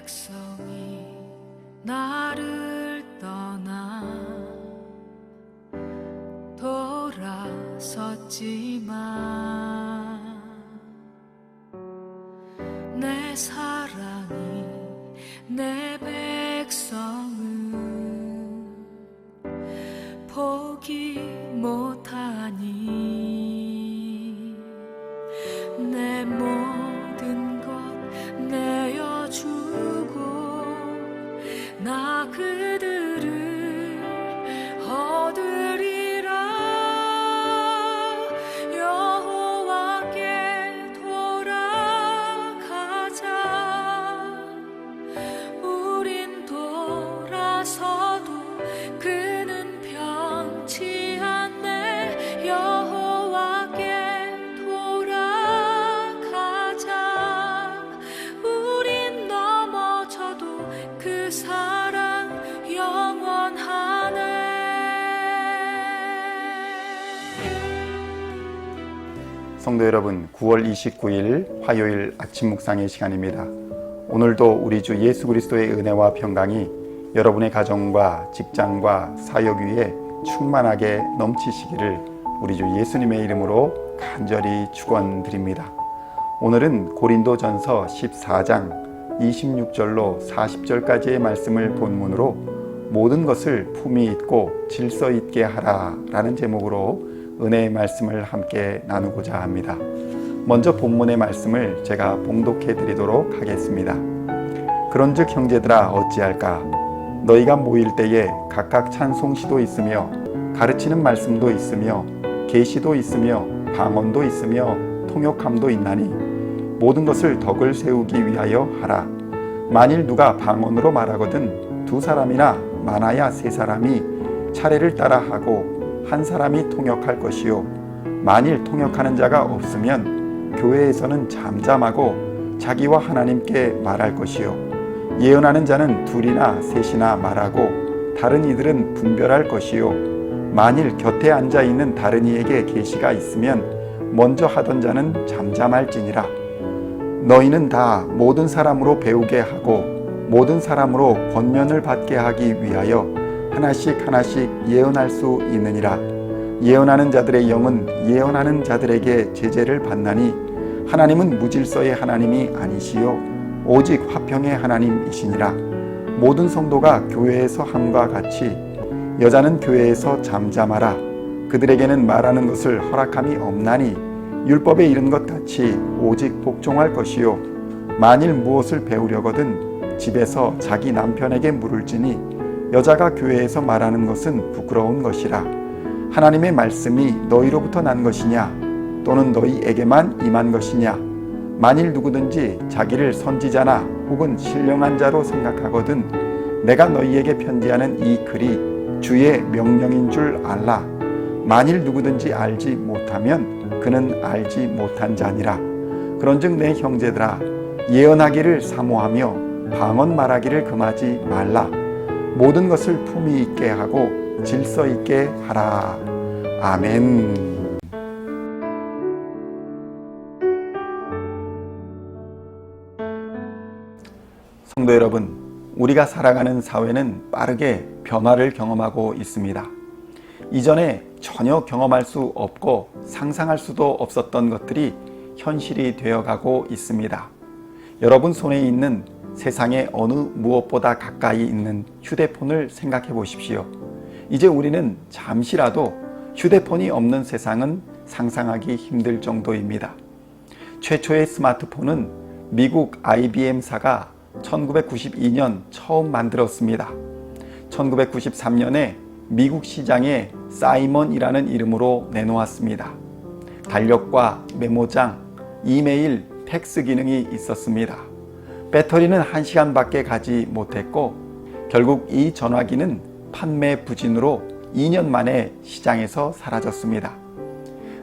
백성이 나를 떠나 돌아섰지만 내 사랑이 내 백성은 포기 못하니 내 모든 것 내어주고 나 그들을 얻으리라. 여호와께 돌아가자. 우린 돌아서도 그는 변치 않네. 여호와께 돌아가자. 우린 넘어져도 그 사랑 영원하네. 성도 여러분, 9월 29일 화요일 아침 묵상의 시간입니다. 오늘도 우리 주 예수 그리스도의 은혜와 평강이 여러분의 가정과 직장과 사역 위에 충만하게 넘치시기를 우리 주 예수님의 이름으로 간절히 축원드립니다. 오늘은 고린도전서 14장 26절로 40절까지의 말씀을 본문으로 모든 것을 품위 있고 질서 있게 하라 라는 제목으로 은혜의 말씀을 함께 나누고자 합니다. 먼저 본문의 말씀을 제가 봉독해 드리도록 하겠습니다. 그런즉 형제들아 어찌할까? 너희가 모일 때에 각각 찬송시도 있으며 가르치는 말씀도 있으며 계시도 있으며 방언도 있으며 통역함도 있나니 모든 것을 덕을 세우기 위하여 하라. 만일 누가 방언으로 말하거든 두 사람이나 많아야 세 사람이 차례를 따라 하고 한 사람이 통역할 것이요 만일 통역하는 자가 없으면 교회에서는 잠잠하고 자기와 하나님께 말할 것이요 예언하는 자는 둘이나 셋이나 말하고 다른 이들은 분별할 것이요 만일 곁에 앉아 있는 다른 이에게 계시가 있으면 먼저 하던 자는 잠잠할지니라. 너희는 다 모든 사람으로 배우게 하고 모든 사람으로 권면을 받게 하기 위하여 하나씩 하나씩 예언할 수 있느니라. 예언하는 자들의 영은 예언하는 자들에게 제재를 받나니 하나님은 무질서의 하나님이 아니시요 오직 화평의 하나님이시니라. 모든 성도가 교회에서 함과 같이 여자는 교회에서 잠잠하라. 그들에게는 말하는 것을 허락함이 없나니 율법에 이른 것 같이 오직 복종할 것이요 만일 무엇을 배우려거든 집에서 자기 남편에게 물을지니 여자가 교회에서 말하는 것은 부끄러운 것이라. 하나님의 말씀이 너희로부터 난 것이냐 또는 너희에게만 임한 것이냐. 만일 누구든지 자기를 선지자나 혹은 신령한 자로 생각하거든 내가 너희에게 편지하는 이 글이 주의 명령인 줄 알라. 만일 누구든지 알지 못하면 그는 알지 못한 자니라. 그런즉 내 형제들아 예언하기를 사모하며 방언 말하기를 금하지 말라. 모든 것을 품위 있게 하고 질서 있게 하라. 아멘. 성도 여러분, 우리가 살아가는 사회는 빠르게 변화를 경험하고 있습니다. 이전에 전혀 경험할 수 없고 상상할 수도 없었던 것들이 현실이 되어가고 있습니다. 여러분 손에 있는 세상의 어느 무엇보다 가까이 있는 휴대폰을 생각해 보십시오. 이제 우리는 잠시라도 휴대폰이 없는 세상은 상상하기 힘들 정도입니다. 최초의 스마트폰은 미국 IBM사가 1992년 처음 만들었습니다. 1993년에 미국 시장에 사이먼이라는 이름으로 내놓았습니다. 달력과 메모장, 이메일, 팩스 기능이 있었습니다. 배터리는 1시간밖에 가지 못했고 결국 이 전화기는 판매 부진으로 2년 만에 시장에서 사라졌습니다.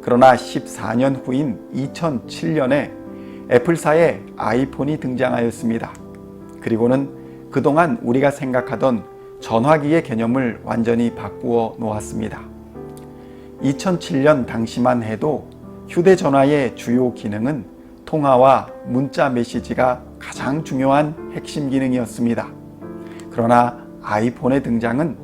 그러나 14년 후인 2007년에 애플사의 아이폰이 등장하였습니다. 그리고는 그동안 우리가 생각하던 전화기의 개념을 완전히 바꾸어 놓았습니다. 2007년 당시만 해도 휴대전화의 주요 기능은 통화와 문자 메시지가 가장 중요한 핵심 기능이었습니다. 그러나 아이폰의 등장은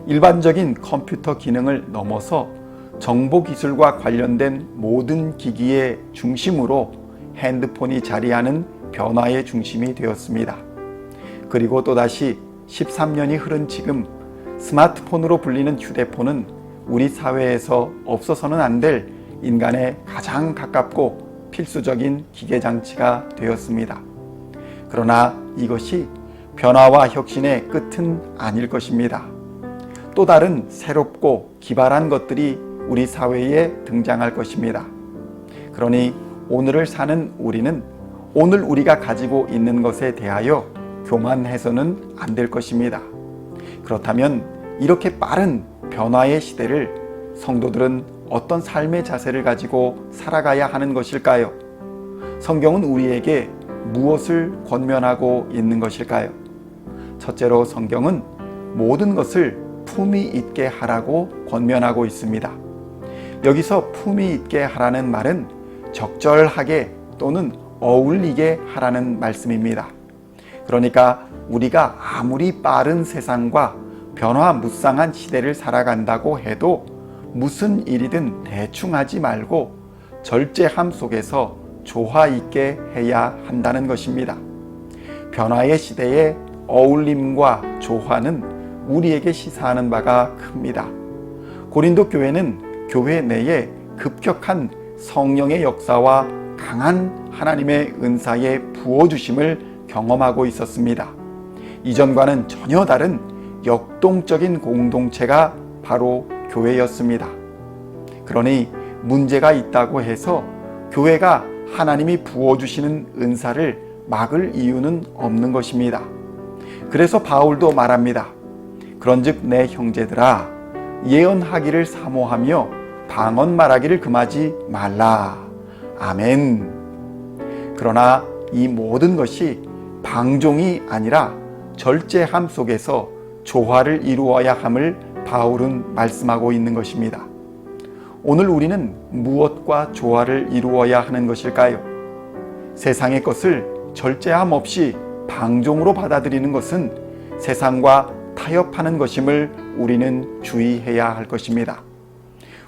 일반적인 컴퓨터 기능을 넘어서 정보기술과 관련된 모든 기기의 중심으로 핸드폰이 자리하는 변화의 중심이 되었습니다. 그리고 또다시 13년이 흐른 지금 스마트폰으로 불리는 휴대폰은 우리 사회에서 없어서는 안 될 인간의 가장 가깝고 필수적인 기계장치가 되었습니다. 그러나 이것이 변화와 혁신의 끝은 아닐 것입니다. 또 다른 새롭고 기발한 것들이 우리 사회에 등장할 것입니다. 그러니 오늘을 사는 우리는 오늘 우리가 가지고 있는 것에 대하여 교만해서는 안 될 것입니다. 그렇다면 이렇게 빠른 변화의 시대를 성도들은 어떤 삶의 자세를 가지고 살아가야 하는 것일까요? 성경은 우리에게 무엇을 권면하고 있는 것일까요? 첫째로 성경은 모든 것을 품위 있게 하라고 권면하고 있습니다. 여기서 품위 있게 하라는 말은 적절하게 또는 어울리게 하라는 말씀입니다. 그러니까 우리가 아무리 빠른 세상과 변화무쌍한 시대를 살아간다고 해도 무슨 일이든 대충 하지 말고 절제함 속에서 조화 있게 해야 한다는 것입니다. 변화의 시대에 어울림과 조화는 우리에게 시사하는 바가 큽니다. 고린도 교회는 교회 내에 급격한 성령의 역사와 강한 하나님의 은사의 부어주심을 경험하고 있었습니다. 이전과는 전혀 다른 역동적인 공동체가 바로 교회였습니다. 그러니 문제가 있다고 해서 교회가 하나님이 부어주시는 은사를 막을 이유는 없는 것입니다. 그래서 바울도 말합니다. 그런즉 내 형제들아 예언하기를 사모하며 방언 말하기를 금하지 말라. 아멘. 그러나 이 모든 것이 방종이 아니라 절제함 속에서 조화를 이루어야 함을 바울은 말씀하고 있는 것입니다. 오늘 우리는 무엇과 조화를 이루어야 하는 것일까요? 세상의 것을 절제함 없이 방종으로 받아들이는 것은 세상과 타협하는 것임을 우리는 주의해야 할 것입니다.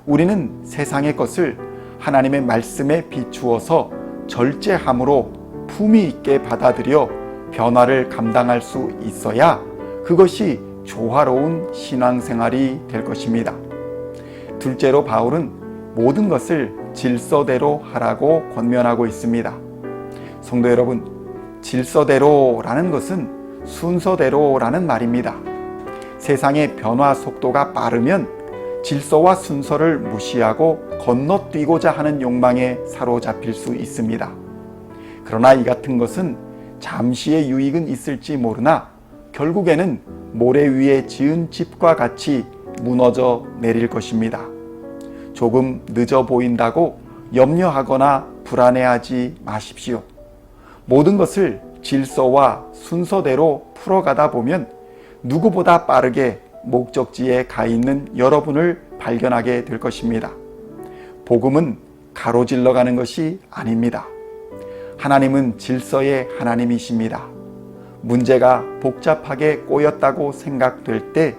우리는 세상의 것을 하나님의 말씀에 비추어서 절제함으로 품위 있게 받아들여 변화를 감당할 수 있어야 그것이 조화로운 신앙생활이 될 것입니다. 둘째로 바울은 모든 것을 질서대로 하라고 권면하고 있습니다. 성도 여러분, 질서대로라는 것은 순서대로라는 말입니다. 세상의 변화 속도가 빠르면 질서와 순서를 무시하고 건너뛰고자 하는 욕망에 사로잡힐 수 있습니다. 그러나 이 같은 것은 잠시의 유익은 있을지 모르나 결국에는 모래 위에 지은 집과 같이 무너져 내릴 것입니다. 조금 늦어 보인다고 염려하거나 불안해하지 마십시오. 모든 것을 질서와 순서대로 풀어가다 보면 누구보다 빠르게 목적지에 가 있는 여러분을 발견하게 될 것입니다. 복음은 가로질러 가는 것이 아닙니다. 하나님은 질서의 하나님이십니다. 문제가 복잡하게 꼬였다고 생각될 때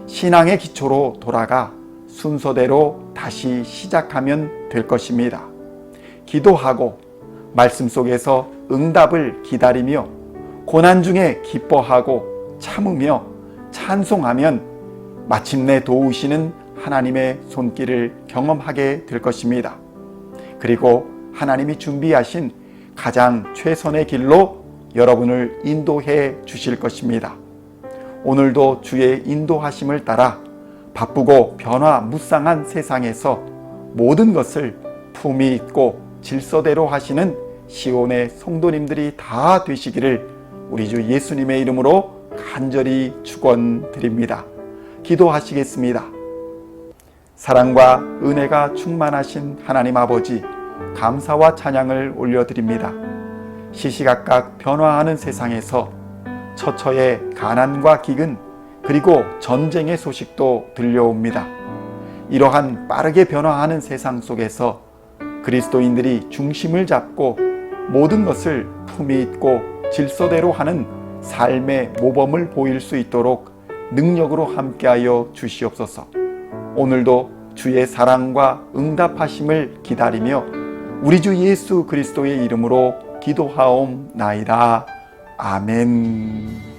신앙의 기초로 돌아가 순서대로 다시 시작하면 될 것입니다. 기도하고 말씀 속에서 응답을 기다리며 고난 중에 기뻐하고 참으며 찬송하면 마침내 도우시는 하나님의 손길을 경험하게 될 것입니다. 그리고 하나님이 준비하신 가장 최선의 길로 여러분을 인도해 주실 것입니다. 오늘도 주의 인도하심을 따라 바쁘고 변화무쌍한 세상에서 모든 것을 품위 있고 질서대로 하시는 시온의 성도님들이 다 되시기를 우리 주 예수님의 이름으로 간절히 축원드립니다. 기도하시겠습니다. 사랑과 은혜가 충만하신 하나님 아버지, 감사와 찬양을 올려드립니다. 시시각각 변화하는 세상에서 처처의 가난과 기근 그리고 전쟁의 소식도 들려옵니다. 이러한 빠르게 변화하는 세상 속에서 그리스도인들이 중심을 잡고 모든 것을 품위 있고 질서대로 하는 삶의 모범을 보일 수 있도록 능력으로 함께하여 주시옵소서. 오늘도 주의 사랑과 응답하심을 기다리며 우리 주 예수 그리스도의 이름으로 기도하옵나이다. 아멘.